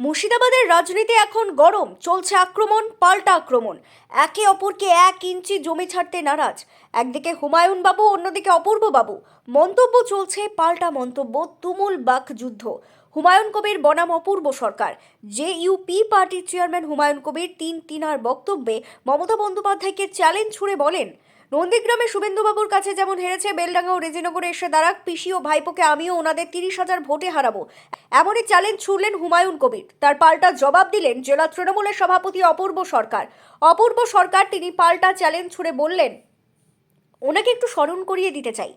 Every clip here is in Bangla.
মুর্শিদাবাদের রাজনীতি এখন গরম, চলছে আক্রমণ পাল্টা আক্রমণ। একে অপরকে 1 ইঞ্চি জমি ছাড়তে নারাজ। একদিকে হুমায়ুন বাবু, অন্যদিকে অপূর্ব বাবু। মন্তব্য চলছে পাল্টা মন্তব্য, তুমুল বাকযুদ্ধ। হুমায়ুন কবির বনাম অপূর্ব সরকার। জেইউপি পার্টির চেয়ারম্যান হুমায়ুন কবির তিনার বক্তব্যে মমতা বন্দ্যোপাধ্যায়কে চ্যালেঞ্জ ছুড়ে বলেন, নন্দীগ্রামে শুভেন্দুবাবুর কাছে যেমন হেরেছে, বেলডাঙ্গা ও রেজিনগরে এসে দাঁড়াক পিসি ও ভাইপোকে আমিও ওনাদের 30,000 ভোটে হারাবো। এমনই চ্যালেঞ্জ ছুড়লেন হুমায়ুন কবির। তার পাল্টা জবাব দিলেন জেলা তৃণমূলের সভাপতি অপূর্ব সরকার। অপূর্ব সরকার তিনি পাল্টা চ্যালেঞ্জ ছুড়ে বললেন, ওনাকে একটু স্মরণ করিয়ে দিতে চাই,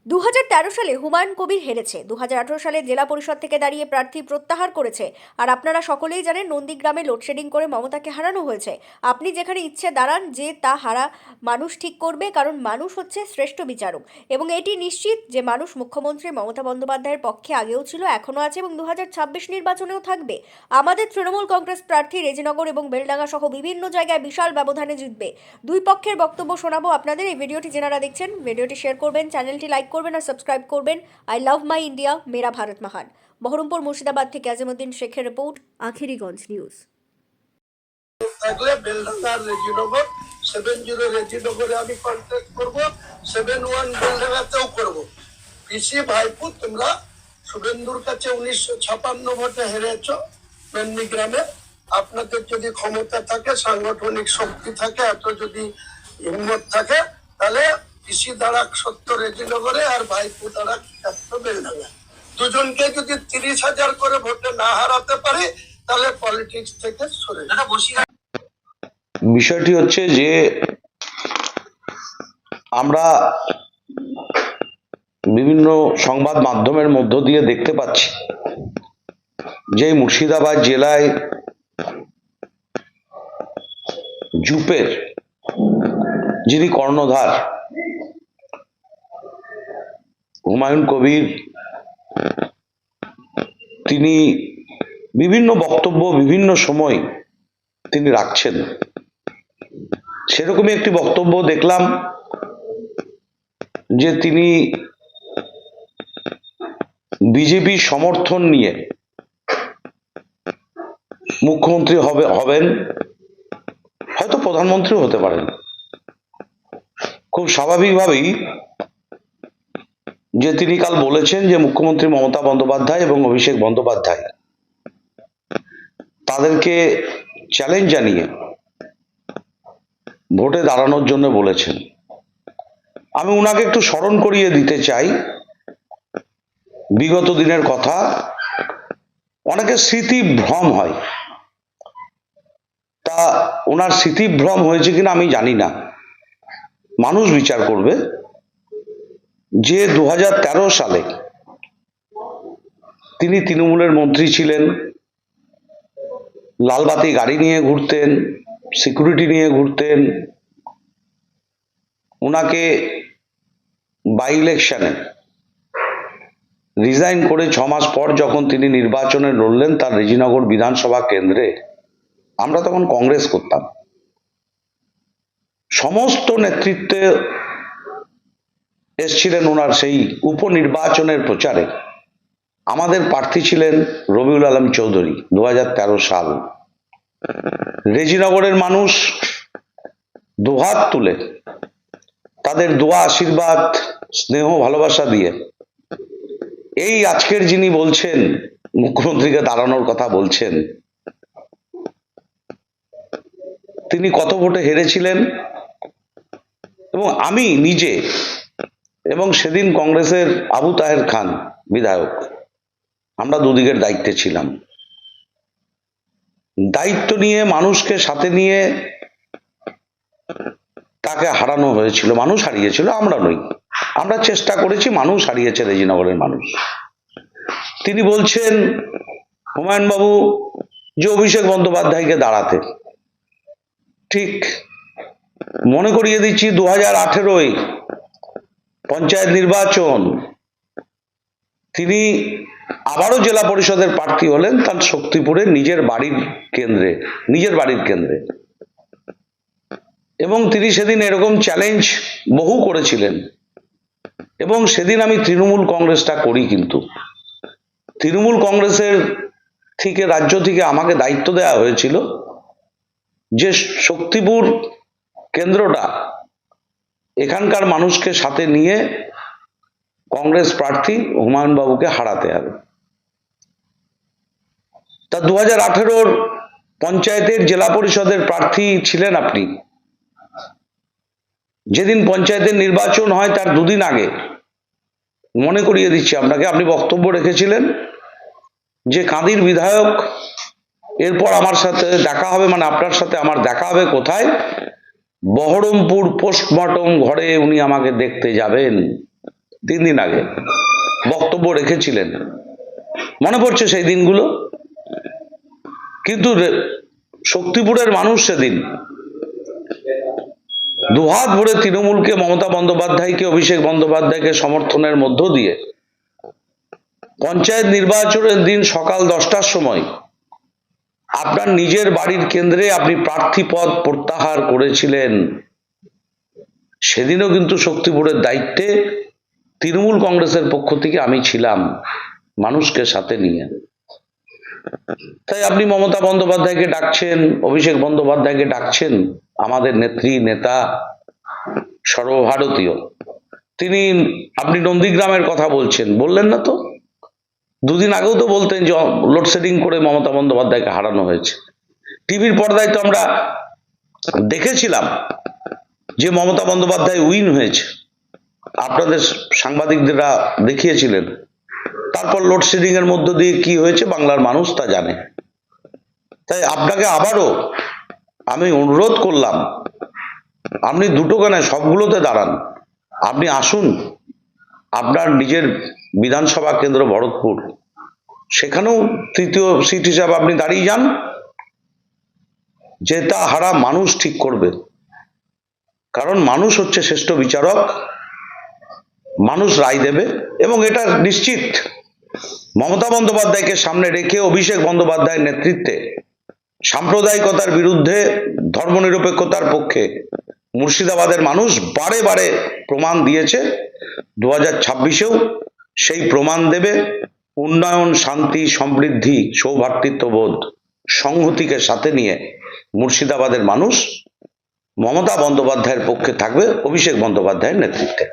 2013 সালে হুমায়ুন কবির হেরেছে, 2018 সালে জেলা পরিষদ থেকে দাঁড়িয়ে প্রার্থী প্রত্যাহার করেছে। আর আপনারা সকলেই জানেন নন্দীগ্রামে লোডশেডিং করে মমতাকে হারানো হয়েছে। আপনি যেখানে ইচ্ছে দাঁড়ান, যে তা হারা মানুষ ঠিক করবে, কারণ মানুষ হচ্ছে শ্রেষ্ঠ বিচারক। এবং এটি নিশ্চিত যে মানুষ মুখ্যমন্ত্রী মমতা বন্দ্যোপাধ্যায়ের পক্ষে আগেও ছিল, এখনও আছে এবং 2026 নির্বাচনেও থাকবে। আমাদের তৃণমূল কংগ্রেস প্রার্থী রেজিনগর এবং বেলডাঙ্গা সহ বিভিন্ন জায়গায় বিশাল ব্যবধানে জিতবে। দুই পক্ষের বক্তব্য শোনাবো আপনাদের। এই ভিডিওটি যারা দেখছেন, ভিডিওটি শেয়ার করবেন, চ্যানেলটি লাইক করবেন আর সাবস্ক্রাইব করবেন। আই লাভ মাই ইন্ডিয়া, মেরা ভারত মহান। বহরমপুর মুর্শিদাবাদ থেকে আজমউদ্দিন শেখের রিপোর্ট, আখেরিগঞ্জ নিউজ। থাকলে বেলডাঙ্গা রেজিনগর 70 রেজিনগরে আমি কন্ট্যাক্ট করবো, 71 বেলডাঙ্গাতেও করবো। পিসি ভাইপু, তোমরা শুভেন্দুর কাছে 1956 ভোটে হেরেছ নন্দীগ্রামে। আপনাদের যদি ক্ষমতা থাকে, সাংগঠনিক শক্তি থাকে, এত যদি হিম্মত থাকে, তাহলে পিসি দাঁড়াক 70 রেজিনগরে আর ভাইপু দাঁড়াক 70 বেলডাঙ্গা। দুজনকে যদি 30,000 করে ভোটে না হারাতে পারি, তাহলে পলিটিক্স থেকে সরে বসি। বিষয়টি হচ্ছে যে আমরা বিভিন্ন সংবাদ মাধ্যমের মধ্য দিয়ে দেখতে পাচ্ছি যে মুর্শিদাবাদ জেলায় জুপের যিনি কর্ণধার হুমায়ুন কবির, তিনি বিভিন্ন বক্তব্য বিভিন্ন সময় তিনি রাখছেন। সেরকমই একটি বক্তব্য দেখলাম যে তিনি বিজেপি সমর্থন নিয়ে মুখ্যমন্ত্রী হবেন, হয়তো প্রধানমন্ত্রীও হতে পারেন। খুব স্বাভাবিকভাবেই যে তিনি কাল বলেছেন যে মুখ্যমন্ত্রী মমতা বন্দ্যোপাধ্যায় এবং অভিষেক বন্দ্যোপাধ্যায় তাদেরকে চ্যালেঞ্জ জানিয়ে ভোটে দাঁড়ানোর জন্য বলেছেন। আমি উনাকে একটু স্মরণ করিয়ে দিতে চাই বিগত দিনের কথা। অনেকে স্মৃতিভ্রম হয়, তা ওনার স্মৃতিভ্রম হয়েছে কিনা আমি জানি না, মানুষ বিচার করবে। যে 2013 সালে তিনি তৃণমূলের মন্ত্রী ছিলেন, লালবাতি গাড়ি নিয়ে ঘুরতেন, সিকিউরিটি নিয়ে ঘুরতেন। ওনাকে বাই ইলেকশনে রিজাইন করে 6 মাস পর যখন তিনি নির্বাচনে লড়লেন তার রেজিনগর বিধানসভা কেন্দ্রে, আমরা তখন কংগ্রেস করতাম। সমস্ত নেতৃত্বে এসছিলেন ওনার সেই উপনির্বাচনের প্রচারে। আমাদের প্রার্থী ছিলেন রবিউল আলম চৌধুরী। 2013 সাল রেজিনগরের মানুষ দুহাত তুলে তাদের দোয়া, আশীর্বাদ, স্নেহ, ভালোবাসা দিয়ে এই আজকের যিনি বলছেন মুখ্যমন্ত্রীকে দাঁড়ানোর কথা বলছেন, তিনি কত ভোটে হেরেছিলেন। এবং আমি নিজে এবং সেদিন কংগ্রেসের আবু তাহের খান বিধায়ক, আমরা দুদিকের দায়িত্বে ছিলাম। দায়িত্ব নিয়ে মানুষকে সাথে নিয়ে তাকে হারানো হয়েছিল, মানুষ হারিয়েছিল, আমরা নই। আমরা চেষ্টা করেছি, মানুষ হারিয়েছে, রেজিনগরের মানুষ। তিনি বলছেন হুমায়ুন বাবু যে অভিষেক বন্দ্যোপাধ্যায়কে দাঁড়াতে। ঠিক মনে করিয়ে দিচ্ছি, 2018 পঞ্চায়েত নির্বাচন তিনি আবারও জেলা পরিষদের প্রার্থী হলেন তার শক্তিপুরে নিজের বাড়ির কেন্দ্রে। এবং তিনি সেদিন এরকম চ্যালেঞ্জ বহু করেছিলেন। এবং সেদিন আমি তৃণমূল কংগ্রেসটা করি, কিন্তু তৃণমূল কংগ্রেসের থেকে রাজ্য থেকে আমাকে দায়িত্ব দেওয়া হয়েছিল যে শক্তিপুর কেন্দ্রটা এখানকার মানুষকে সাথে নিয়ে কংগ্রেস প্রার্থী হুমায়ুন বাবুকে হারাতে হবে। তা 2018 পঞ্চায়েতের জেলা পরিষদের প্রার্থী ছিলেন আপনি। যেদিন পঞ্চায়েতের নির্বাচন হয় তার দুদিন আগে মনে করিয়ে দিচ্ছি আপনাকে, আপনি বক্তব্য রেখেছিলেন যে কাঁদির বিধায়ক এরপর আমার সাথে দেখা হবে, মানে আপনার সাথে আমার দেখা হবে কোথায়? বহরমপুর পোস্টমর্টম ঘরে উনি আমাকে দেখতে যাবেন। 3 দিন আগে বক্তব্য রেখেছিলেন, মনে পড়ছে সেই দিনগুলো? কিন্তু শক্তিপুরের মানুষ সেদিন দুহাত ভরে তৃণমূলকে, মমতা বন্দ্যোপাধ্যায়কে, অভিষেক বন্দ্যোপাধ্যায়কে সমর্থনের মধ্য দিয়ে পঞ্চায়েত নির্বাচনের দিন সকাল 10টার সময় আপনার নিজের বাড়ির কেন্দ্রে আপনি প্রার্থী পদ প্রত্যাহার করেছিলেন। সেদিনও কিন্তু শক্তিপুরের দায়িত্বে তৃণমূল কংগ্রেসের পক্ষ থেকে আমি ছিলাম, মানুষকে সাথে নিয়ে। তাই আপনি মমতা বন্দ্যোপাধ্যায়কে ডাকছেন, অভিষেক বন্দ্যোপাধ্যায়কে ডাকছেন, আমাদের নেত্রী, নেতা, সর্বভারতীয়। তিনি, আপনি নন্দীগ্রামের কথা বলছেন, বললেন না তো? 2 দিন আগেও তো বলতেন যে লোডশেডিং করে মমতা বন্দ্যোপাধ্যায়কে হারানো হয়েছে। টিভির পর্দায় তো আমরা দেখেছিলাম যে মমতা বন্দ্যোপাধ্যায় উইন হয়েছে, আপনাদের সাংবাদিকরা দেখিয়েছিলেন। তারপর লোডশেডিং এর মধ্য দিয়ে কি হয়েছে বাংলার মানুষ তা জানে। তাই আপনাকে আবারও আমি অনুরোধ করলাম, আপনি দুটো গানে সবগুলোতে দাঁড়ান, আপনি আসুন আপনার নিজের বিধানসভা কেন্দ্র ভরতপুর, সেখানেও 3য় সিট হিসাবে আপনি দাঁড়িয়ে যান। জেতা হারা মানুষ ঠিক করবে, কারণ মানুষ হচ্ছে শ্রেষ্ঠ বিচারক, মানুষ রায় দেবে। এবং এটা নিশ্চিত মমতা বন্দ্যোপাধ্যায়কে সামনে রেখে অভিষেক বন্দ্যোপাধ্যায়ের নেতৃত্বে সাম্প্রদায়িকতার বিরুদ্ধে, ধর্মনিরপেক্ষতার পক্ষে মুর্শিদাবাদের মানুষ বারে বারে প্রমাণ দিয়েছে। 2026-এও সেই প্রমাণ দেবে। উন্নয়ন, শান্তি, সমৃদ্ধি, সৌভ্রাতৃত্ববোধ, সংহতিকে সাথে নিয়ে মুর্শিদাবাদের মানুষ মমতা বন্দ্যোপাধ্যায়ের পক্ষে থাকবে, অভিষেক বন্দ্যোপাধ্যায়ের নেতৃত্বে।